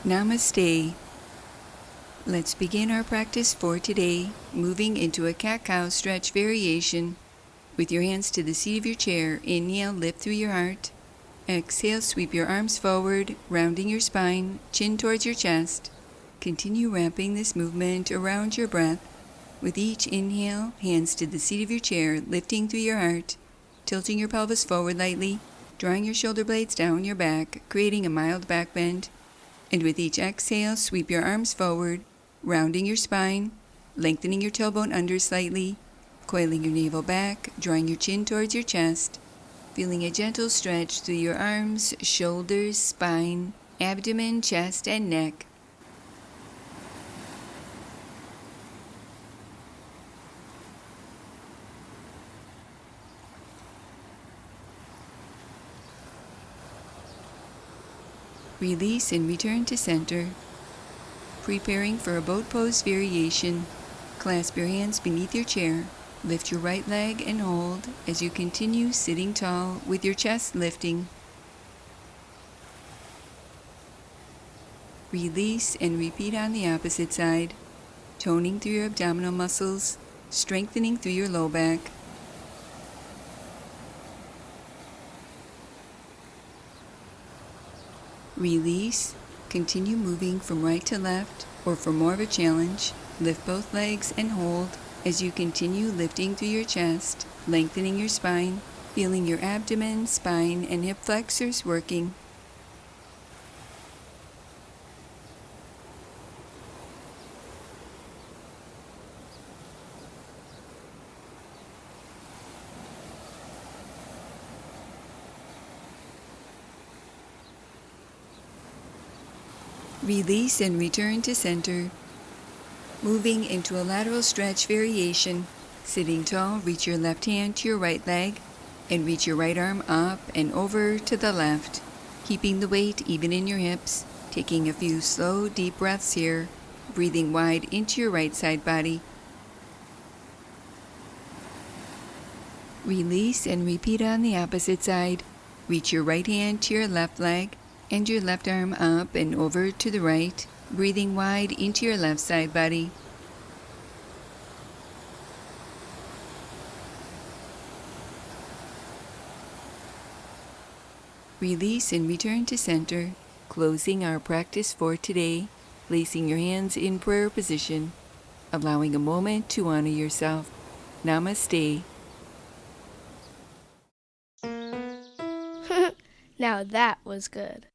Namaste. Let's begin our practice for today, moving into a cat-cow stretch variation. With your hands to the seat of your chair, inhale, lift through your heart. Exhale, sweep your arms forward, rounding your spine, chin towards your chest. Continue wrapping this movement around your breath. With each inhale, hands to the seat of your chair, lifting through your heart, tilting your pelvis forward lightly, drawing your shoulder blades down your back, creating a mild back bend. And with each exhale, sweep your arms forward, rounding your spine, lengthening your tailbone under slightly, coiling your navel back, drawing your chin towards your chest, feeling a gentle stretch through your arms, shoulders, spine, abdomen, chest, and neck. Release and return to center. Preparing for a boat pose variation, clasp your hands beneath your chair. Lift your right leg and hold as you continue sitting tall with your chest lifting. Release and repeat on the opposite side, toning through your abdominal muscles, strengthening through your low back. Release. Continue moving from right to left, or for more of a challenge, lift both legs and hold as you continue lifting through your chest, lengthening your spine, feeling your abdomen, spine, and hip flexors working. Release and return to center. Moving into a lateral stretch variation. Sitting tall, reach your left hand to your right leg and reach your right arm up and over to the left, keeping the weight even in your hips, taking a few slow, deep breaths here, breathing wide into your right side body. Release and repeat on the opposite side. Reach your right hand to your left leg and your left arm up and over to the right, breathing wide into your left side body. Release and return to center, closing our practice for today, placing your hands in prayer position, allowing a moment to honor yourself. Namaste. Now that was good.